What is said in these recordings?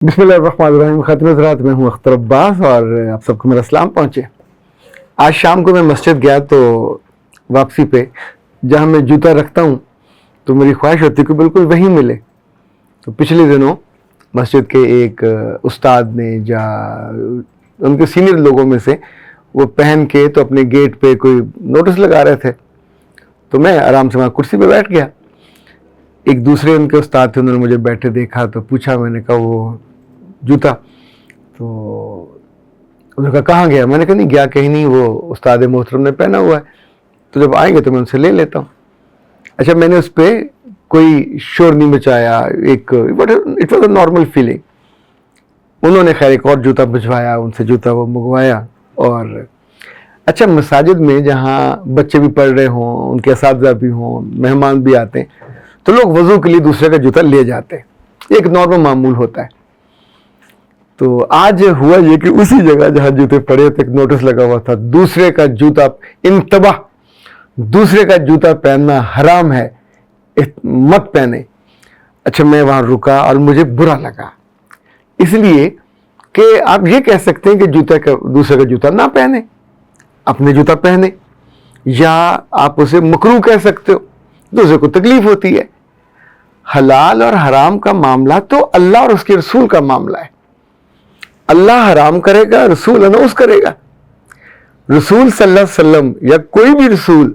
بسم اللہ الرحمن الرحیم. خاتم حضرات، میں ہوں اختر عباس اور آپ سب کو میرا سلام پہنچے. آج شام کو میں مسجد گیا تو واپسی پہ جہاں میں جوتا رکھتا ہوں تو میری خواہش ہوتی ہے کہ بالکل وہیں ملے. تو پچھلے دنوں مسجد کے ایک استاد نے یا ان کے سینئر لوگوں میں سے وہ پہن کے تو اپنے گیٹ پہ کوئی نوٹس لگا رہے تھے. تو میں آرام سے وہاں کرسی پہ بیٹھ گیا. ایک دوسرے ان کے استاد تھے، انہوں نے مجھے بیٹھے دیکھا تو پوچھا. میں نے کہا وہ جوتا. تو انہوں نے کہا کہاں گیا؟ میں نے کہا نہیں گیا کہیں نہیں، وہ استاد محترم نے پہنا ہوا ہے، تو جب آئیں گے تو میں ان سے لے لیتا ہوں. اچھا، میں نے اس پہ کوئی شور نہیں مچایا. It was a normal feeling. انہوں نے خیر ایک اور جوتا بھجوایا، ان سے جوتا وہ منگوایا. اور اچھا، مساجد میں جہاں بچے بھی پڑھ رہے ہوں، ان کے اساتذہ بھی ہوں، مہمان بھی آتے ہیں، تو لوگ وضو کے لیے دوسرے کا جوتا لے جاتے ہیں. ایک نارمل معمول ہوتا ہے. تو آج ہوا یہ کہ اسی جگہ جہاں جوتے پڑے تھے ایک نوٹس لگا ہوا تھا، دوسرے کا جوتا، انتباہ، دوسرے کا جوتا پہننا حرام ہے، مت پہنے. اچھا، میں وہاں رکا اور مجھے برا لگا، اس لیے کہ آپ یہ کہہ سکتے ہیں کہ دوسرے کا جوتا نہ پہنے، اپنے جوتا پہنے، یا آپ اسے مکروہ کہہ سکتے ہو، دوسرے کو تکلیف ہوتی ہے. حلال اور حرام کا معاملہ تو اللہ اور اس کے رسول کا معاملہ ہے. اللہ حرام کرے گا، رسول اناؤنس کرے گا. رسول صلی اللہ علیہ وسلم یا کوئی بھی رسول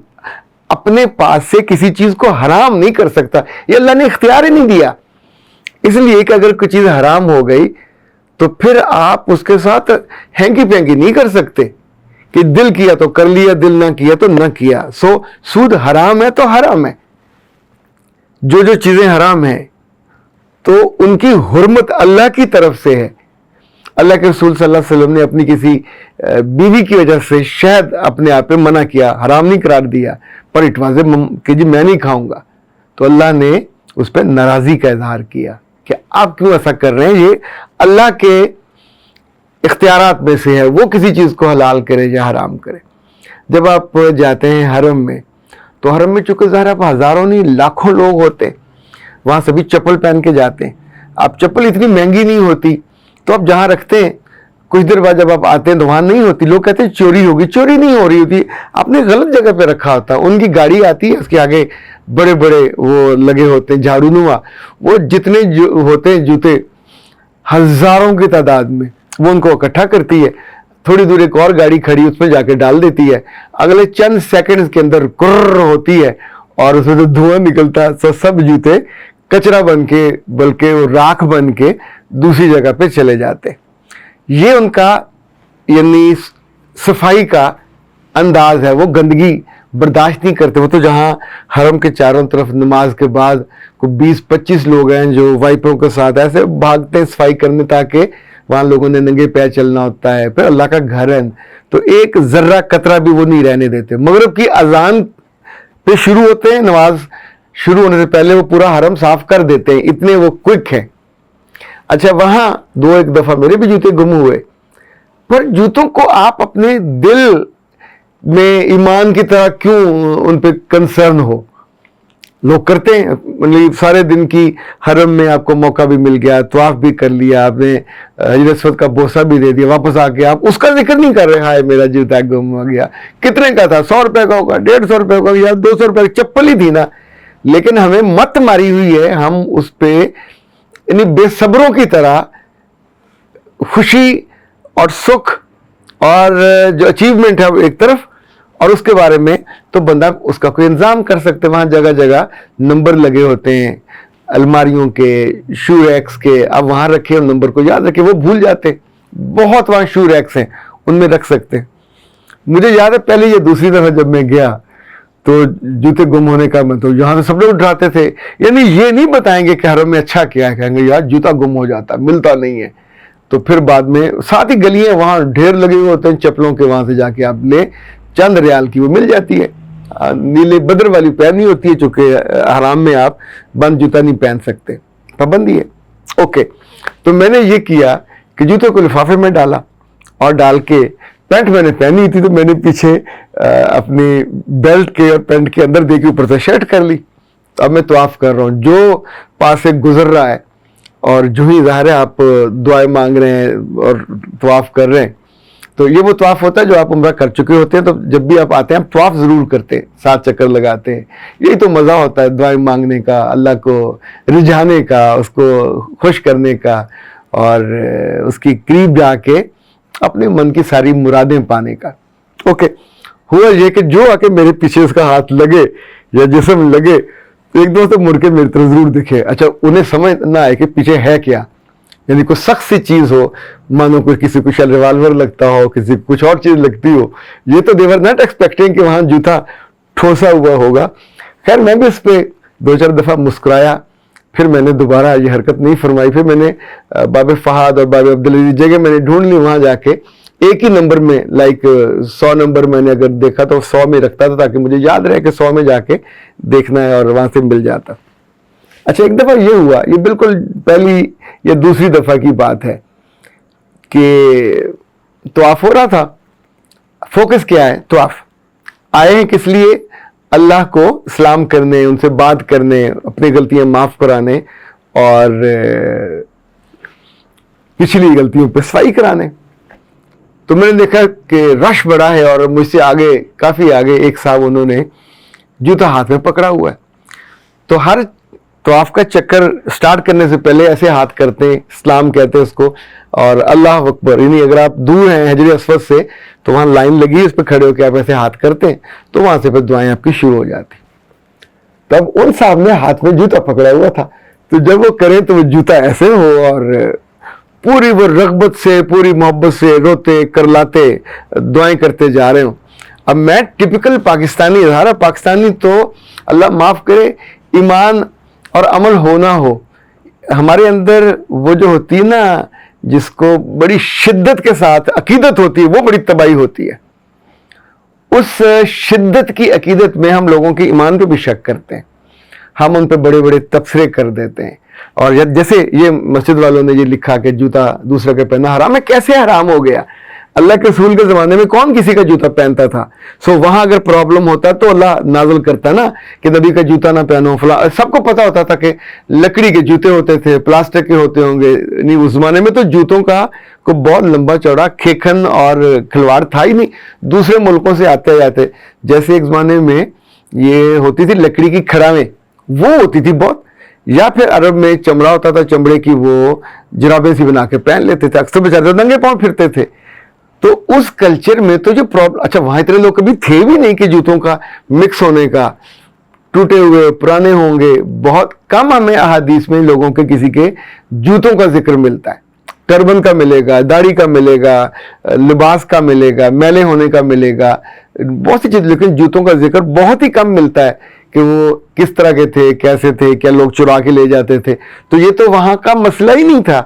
اپنے پاس سے کسی چیز کو حرام نہیں کر سکتا، یہ اللہ نے اختیار ہی نہیں دیا. اس لیے کہ اگر کوئی چیز حرام ہو گئی تو پھر آپ اس کے ساتھ ہینکی پینکی نہیں کر سکتے کہ دل کیا تو کر لیا، دل نہ کیا تو نہ کیا. سود حرام ہے تو حرام ہے. جو چیزیں حرام ہیں تو ان کی حرمت اللہ کی طرف سے ہے. اللہ کے رسول صلی اللہ علیہ وسلم نے اپنی کسی بیوی کی وجہ سے شہد اپنے آپ پہ منع کیا، حرام نہیں قرار دیا، پر اٹ واز کہ جی میں نہیں کھاؤں گا. تو اللہ نے اس پہ ناراضی کا اظہار کیا کہ آپ کیوں ایسا کر رہے ہیں، یہ اللہ کے اختیارات میں سے ہے، وہ کسی چیز کو حلال کرے یا حرام کرے. جب آپ جاتے ہیں حرم میں تو حرم میں چونکہ ظاہر آپ ہزاروں نہیں لاکھوں لوگ ہوتے، وہاں سبھی چپل پہن کے جاتے ہیں. اب چپل اتنی مہنگی نہیں ہوتی تو آپ جہاں رکھتے ہیں کچھ دیر بعد جب آپ آتے ہیں تو وہاں نہیں ہوتی. لوگ کہتے ہیں چوری ہوگی، چوری نہیں ہو رہی ہوتی، آپ نے غلط جگہ پہ رکھا ہوتا. ان کی گاڑی آتی ہے، اس کے آگے بڑے بڑے وہ لگے ہوتے ہیں جھاڑو نما، وہ جتنے ہوتے ہیں جوتے ہزاروں کی تعداد میں، وہ ان کو اکٹھا کرتی ہے. تھوڑی دور ایک اور گاڑی کھڑی، اس میں جا کے ڈال دیتی ہے. اگلے چند سیکنڈز کے اندر کرر ہوتی ہے اور اس میں تو دھواں نکلتا ہے. سب جوتے کچرا بن کے، بلکہ وہ راکھ بن کے دوسری جگہ پہ چلے جاتے. یہ ان کا یعنی صفائی کا انداز ہے. وہ گندگی برداشت نہیں کرتے. وہ تو جہاں حرم کے چاروں طرف نماز کے بعد کوئی 20-25 لوگ ہیں جو وائپروں کے ساتھ ایسے بھاگتے ہیں صفائی کرنے، تاکہ وہاں لوگوں نے ننگے پیر چلنا ہوتا ہے. پھر اللہ کا گھر ہے تو ایک ذرہ قطرہ بھی وہ نہیں رہنے دیتے. مغرب کی اذان پہ شروع ہوتے ہیں، نماز شروع ہونے سے پہلے وہ پورا حرم صاف کر دیتے ہیں، اتنے وہ کوئک ہیں. اچھا، وہاں ایک دفعہ میرے بھی جوتے گم ہوئے. پر جوتوں کو آپ اپنے دل میں ایمان کی طرح کیوں ان پہ کنسرن ہو؟ لوگ کرتے ہیں، مطلب سارے دن کی حرم میں آپ کو موقع بھی مل گیا، طواف بھی کر لیا، آپ نے حجر اسود کا بوسہ بھی دے دیا، واپس آ کے آپ اس کا ذکر نہیں کر رہے، ہائے میرا جوتا گم ہو گیا. کتنے کا تھا؟ 100 روپے کا ہوگا، 150 روپے کا، یا 200 روپے کی چپل ہی تھی نا. لیکن ہمیں مت ماری ہوئی ہے، ہم اس پہ یعنی بے صبروں کی طرح خوشی اور سکھ اور جو اچیومنٹ ہے ایک طرف، اور اس کے بارے میں تو بندہ اس کا کوئی انتظام کر سکتے. وہاں جگہ جگہ نمبر لگے ہوتے ہیں الماریوں کے، شو ریکس کے. اب وہاں رکھے اور نمبر کو یاد رکھے، وہ بھول جاتے. بہت وہاں شو ریکس ہیں، ان میں رکھ سکتے. مجھے یاد ہے پہلے یہ دوسری دفعہ جب میں گیا تو جوتے گم ہونے کا میں تو یہاں سے سب لوگ ڈراتے تھے. یعنی یہ نہیں بتائیں گے کہ حرم میں اچھا کیا ہے، کہیں گے یار جوتا گم ہو جاتا، ملتا نہیں ہے. تو پھر بعد میں ساتھ ہی گلیاں وہاں ڈھیر لگے ہوئے ہوتے ہیں چپلوں کے، وہاں سے جا کے آپ لے، چند ریال کی وہ مل جاتی ہے. نیلے بدر والی پہننی ہوتی ہے، چونکہ حرام میں آپ بند جوتا نہیں پہن سکتے، پابندی ہے. اوکے، تو میں نے یہ کیا کہ جوتے کو لفافے میں ڈالا اور ڈال کے پینٹ میں نے پہنی تھی تو میں نے پیچھے اپنی بیلٹ کے اور پینٹ کے اندر دے کے اوپر سے شرٹ کر لی. اب میں طواف کر رہا ہوں، جو پاس سے گزر رہا ہے اور جو ہی ظاہر ہے آپ دعائیں مانگ رہے ہیں اور طواف کر رہے ہیں، تو یہ وہ طواف ہوتا ہے جو آپ عمرہ کر چکے ہوتے ہیں، تو جب بھی آپ آتے ہیں آپ طواف ضرور کرتے ہیں، 7 چکر لگاتے ہیں. یہی تو مزہ ہوتا ہے دعائیں مانگنے کا، اللہ کو رجھانے کا، اس کو خوش کرنے کا، اور اس کی قریب جا کے اپنے من کی ساری مرادیں پانے کا. اوکے، ہوا یہ کہ جو آ کے میرے پیچھے اس کا ہاتھ لگے یا جسم لگے تو ایک دو سے مڑ کے میری طرف ضرور دکھے. اچھا، انہیں سمجھ نہ آئے کہ پیچھے ہے کیا، یعنی کوئی سخت سی چیز ہو، مانو کوئی کسی کو شاید ریوالور لگتا ہو، کسی کو کچھ اور چیز لگتی ہو. یہ تو they were not expecting کہ وہاں جوتا ٹھوسا ہوا ہوگا. خیر میں بھی اس پہ 2-4 دفعہ مسکرایا، پھر میں نے دوبارہ یہ حرکت نہیں فرمائی. پھر میں نے باب فہد اور باب عبدالعزیز جگہ میں نے ڈھونڈ لی، وہاں جا کے ایک ہی نمبر میں 100 نمبر میں نے اگر دیکھا تو 100 میں رکھتا تھا تاکہ مجھے یاد رہے کہ 100 میں جا کے دیکھنا ہے اور وہاں سے مل جاتا. اچھا، ایک دفعہ یہ ہوا، یہ بالکل پہلی یا دوسری دفعہ کی بات ہے کہ طواف ہو رہا تھا. فوکس کیا ہے؟ طواف. آئے ہیں کس لیے؟ اللہ کو سلام کرنے، ان سے بات کرنے، اپنی غلطیاں معاف کرانے اور پچھلی غلطیوں پہ صفائی کرانے. تو میں نے دیکھا کہ رش بڑا ہے اور مجھ سے آگے، کافی آگے ایک صاحب انہوں نے جوتا ہاتھ میں پکڑا ہوا ہے. تو ہر طواف کا چکر سٹارٹ کرنے سے پہلے ایسے ہاتھ کرتے ہیں، سلام کہتے ہیں اس کو، اور اللہ اکبر. یعنی اگر آپ دور ہیں حجر اسود سے تو وہاں لائن لگی ہے، اس پہ کھڑے ہو کے آپ ایسے ہاتھ کرتے ہیں تو وہاں سے پھر دعائیں آپ کی شروع ہو جاتی. تب ان صاحب نے ہاتھ میں جوتا پکڑا ہوا تھا، تو جب وہ کریں تو وہ جوتا ایسے ہو اور پوری وہ رغبت سے، پوری محبت سے روتے کرلاتے دعائیں کرتے جا رہے ہوں. اب میں ٹپیکل پاکستانی، ظاہر پاکستانی تو اللہ معاف کرے ایمان اور عمل ہونا ہو، ہمارے اندر وہ جو ہوتی ہے نا جس کو بڑی شدت کے ساتھ عقیدت ہوتی ہے، وہ بڑی تباہی ہوتی ہے. اس شدت کی عقیدت میں ہم لوگوں کے ایمان پہ بھی شک کرتے ہیں، ہم ان پہ بڑے بڑے تبصرے کر دیتے ہیں. اور جیسے یہ مسجد والوں نے یہ لکھا کہ جوتا دوسرے کا پہننا حرام ہے، کیسے حرام ہو گیا؟ اللہ کے رسول کے زمانے میں کون کسی کا جوتا پہنتا تھا؟ وہاں اگر پرابلم ہوتا تو اللہ نازل کرتا نا کہ نبی کا جوتا نہ پہنو فلاں. سب کو پتا ہوتا تھا کہ لکڑی کے جوتے ہوتے تھے، پلاسٹک کے ہوتے ہوں گے. نہیں، اس زمانے میں تو جوتوں کا کوئی بہت لمبا چوڑا کھیکھن اور کھلواڑ تھا ہی نہیں. دوسرے ملکوں سے آتے جاتے، جیسے ایک زمانے میں یہ ہوتی تھی لکڑی کی کھڑاویں، وہ ہوتی تھی بہت، یا پھر عرب میں چمڑا ہوتا تھا، چمڑے کی وہ جرابیں سی بنا کے پہن لیتے تھے. اکثر بیچارے ننگے پاؤں پھرتے تھے. تو اس کلچر میں تو جو پرابلم، اچھا وہاں اتنے لوگ کبھی تھے بھی نہیں کہ جوتوں کا مکس ہونے کا، ٹوٹے ہوئے پرانے ہوں گے. بہت کم ہمیں احادیث میں لوگوں کے کسی کے جوتوں کا ذکر ملتا ہے. ٹربن کا ملے گا، داڑھی کا ملے گا، لباس کا ملے گا، میلے ہونے کا ملے گا، بہت سی چیز، لیکن جوتوں کا ذکر بہت ہی کم ملتا ہے کہ وہ کس طرح کے تھے، کیسے تھے، کیا لوگ چرا کے لے جاتے تھے. تو یہ تو وہاں کا مسئلہ ہی نہیں تھا.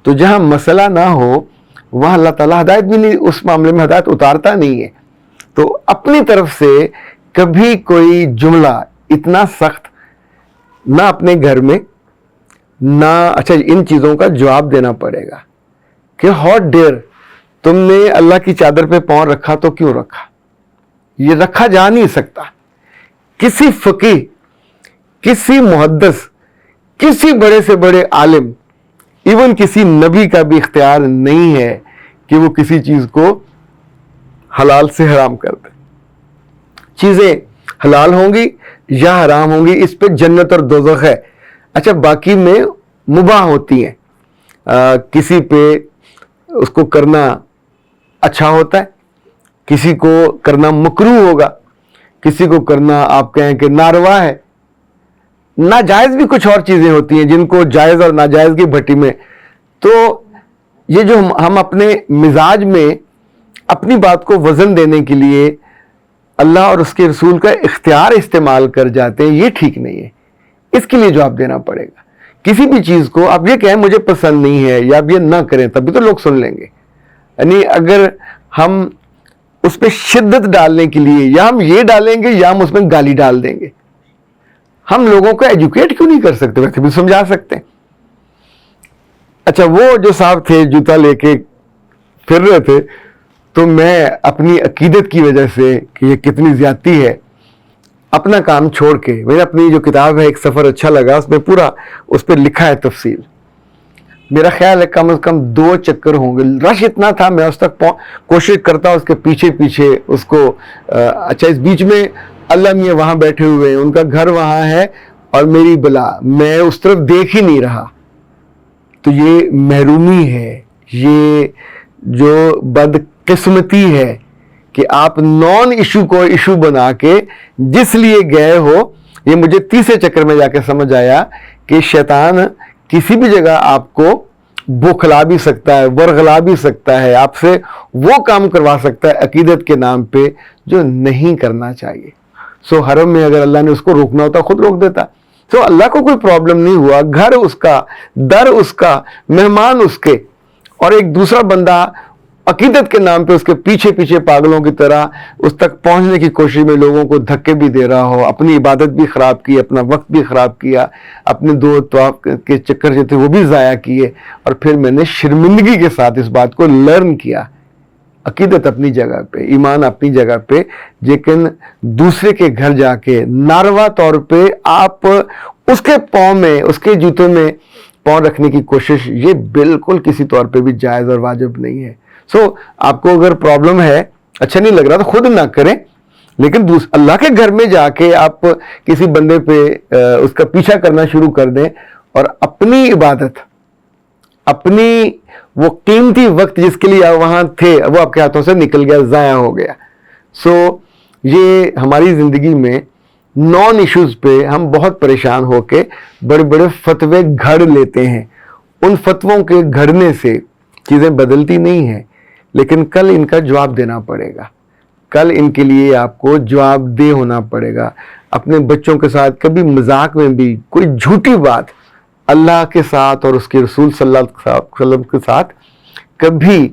تو جہاں مسئلہ نہ ہو وہاں اللہ تعالیٰ ہدایت بھی نہیں، اس معاملے میں ہدایت اتارتا نہیں ہے. تو اپنی طرف سے کبھی کوئی جملہ اتنا سخت نہ اپنے گھر میں نہ، اچھا ان چیزوں کا جواب دینا پڑے گا کہ ہاؤ ڈیئر، تم نے اللہ کی چادر پہ پاؤں رکھا تو کیوں رکھا؟ یہ رکھا جا نہیں سکتا. کسی فقیہ، کسی محدث، کسی بڑے سے بڑے عالم، ایون کسی نبی کا بھی اختیار نہیں ہے کہ وہ کسی چیز کو حلال سے حرام کر دے. چیزیں حلال ہوں گی یا حرام ہوں گی، اس پہ جنت اور دوزخ ہے. اچھا باقی میں مباح ہوتی ہیں، کسی پہ اس کو کرنا اچھا ہوتا ہے، کسی کو کرنا مکروہ ہوگا، کسی کو کرنا آپ کہیں کہ ناروا ہے. ناجائز بھی کچھ اور چیزیں ہوتی ہیں جن کو جائز اور ناجائز کی بھٹی میں. تو یہ جو ہم اپنے مزاج میں اپنی بات کو وزن دینے کے لیے اللہ اور اس کے رسول کا اختیار استعمال کر جاتے ہیں، یہ ٹھیک نہیں ہے. اس کے لیے جواب دینا پڑے گا. کسی بھی چیز کو آپ یہ کہیں مجھے پسند نہیں ہے یا آپ یہ نہ کریں تبھی تو لوگ سن لیں گے. یعنی اگر ہم اس پہ شدت ڈالنے کے لیے یا ہم یہ ڈالیں گے یا ہم اس میں گالی ڈال دیں گے. ہم لوگوں کو ایجوکیٹ کیوں نہیں کر سکتے؟ ویسے بھی سمجھا سکتے ہیں. اچھا وہ جو صاحب تھے جوتا لے کے پھر رہے تھے، تو میں اپنی عقیدت کی وجہ سے کہ یہ کتنی زیادتی ہے، اپنا کام چھوڑ کے، میں نے اپنی جو کتاب ہے ایک سفر اچھا لگا، اس میں پورا اس پہ لکھا ہے تفصیل میرا خیال ہے کم از کم 2 چکر ہوں گے. رش اتنا تھا, میں اس تک کوشش کرتا اس کے پیچھے پیچھے اس کو. اچھا اس بیچ میں اللہ میاں وہاں بیٹھے ہوئے ہیں, ان کا گھر وہاں ہے اور میری بلا, میں اس طرف دیکھ ہی نہیں رہا. تو یہ محرومی ہے, یہ جو بدقسمتی ہے کہ آپ نان ایشو کو ایشو بنا کے جس لیے گئے ہو. یہ مجھے تیسرے چکر میں جا کے سمجھ آیا کہ شیطان کسی بھی جگہ آپ کو بوکھلا بھی سکتا ہے, ورغلا بھی سکتا ہے, آپ سے وہ کام کروا سکتا ہے عقیدت کے نام پہ جو نہیں کرنا چاہیے. سو حرم میں اگر اللہ نے اس کو روکنا ہوتا خود روک دیتا. تو اللہ کو کوئی پرابلم نہیں ہوا, گھر اس کا, در اس کا, مہمان اس کے, اور ایک دوسرا بندہ عقیدت کے نام پہ اس کے پیچھے پیچھے پاگلوں کی طرح اس تک پہنچنے کی کوشش میں لوگوں کو دھکے بھی دے رہا ہو, اپنی عبادت بھی خراب کی, اپنا وقت بھی خراب کیا, اپنے 2 طواف کے چکر جو تھے وہ بھی ضائع کیے. اور پھر میں نے شرمندگی کے ساتھ اس بات کو لرن کیا. عقیدت اپنی جگہ پہ, ایمان اپنی جگہ پہ, لیکن دوسرے کے گھر جا کے ناروا طور پہ آپ اس کے پاؤں میں, اس کے جوتوں میں پاؤں رکھنے کی کوشش, یہ بالکل کسی طور پہ بھی جائز اور واجب نہیں ہے. سو آپ کو اگر پرابلم ہے, اچھا نہیں لگ رہا تو خود نہ کریں, لیکن اللہ کے گھر میں جا کے آپ کسی بندے پہ اس کا پیچھا کرنا شروع کر دیں اور اپنی عبادت, اپنی وہ قیمتی وقت جس کے لیے آپ وہاں تھے وہ آپ کے ہاتھوں سے نکل گیا, ضائع ہو گیا. سو یہ ہماری زندگی میں نان ایشوز پہ ہم بہت پریشان ہو کے بڑے بڑے فتوے گھڑ لیتے ہیں. ان فتووں کے گھڑنے سے چیزیں بدلتی نہیں ہیں, لیکن کل ان کا جواب دینا پڑے گا. کل ان کے لیے آپ کو جواب دہ ہونا پڑے گا. اپنے بچوں کے ساتھ کبھی مذاق میں بھی کوئی جھوٹی بات اللہ کے ساتھ اور اس کے رسول صلی اللہ علیہ وسلم کے ساتھ کبھی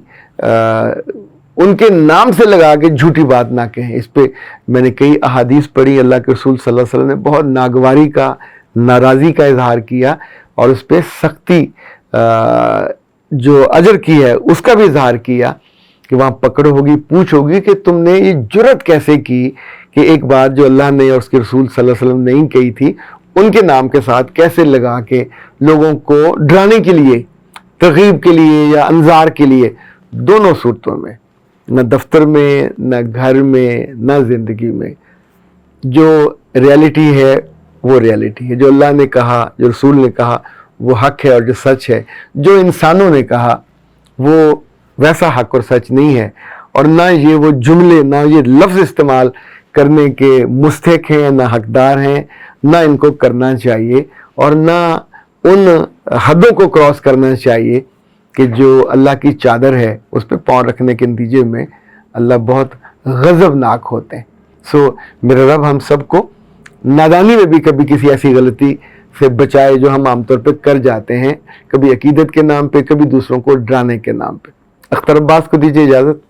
ان کے نام سے لگا کے جھوٹی بات نہ کہیں. اس پہ میں نے کئی احادیث پڑھی, اللہ کے رسول صلی اللہ علیہ وسلم نے بہت ناگواری کا, ناراضی کا اظہار کیا اور اس پہ سختی جو اجر کی ہے اس کا بھی اظہار کیا کہ وہاں پکڑ ہوگی, پوچھ ہوگی کہ تم نے یہ جرت کیسے کی کہ ایک بات جو اللہ نے اور اس کے رسول صلی اللہ علیہ وسلم نہیں کہی تھی ان کے نام کے ساتھ کیسے لگا کے لوگوں کو ڈرانے کے لیے, ترغیب کے لیے یا انذار کے لیے. دونوں صورتوں میں, نہ دفتر میں, نہ گھر میں, نہ زندگی میں, جو ریالٹی ہے وہ ریالٹی ہے. جو اللہ نے کہا, جو رسول نے کہا وہ حق ہے اور جو سچ ہے. جو انسانوں نے کہا وہ ویسا حق اور سچ نہیں ہے, اور نہ یہ وہ جملے, نہ یہ لفظ استعمال کرنے کے مستحق ہیں, نہ حقدار ہیں, نہ ان کو کرنا چاہیے, اور نہ ان حدوں کو کراس کرنا چاہیے کہ جو اللہ کی چادر ہے اس پہ پاؤں رکھنے کے نتیجے میں اللہ بہت غضبناک ہوتے ہیں. سو میرے رب ہم سب کو نادانی میں بھی کبھی کسی ایسی غلطی سے بچائے جو ہم عام طور پہ کر جاتے ہیں, کبھی عقیدت کے نام پہ, کبھی دوسروں کو ڈرانے کے نام پہ. اختر عباس کو دیجیے اجازت.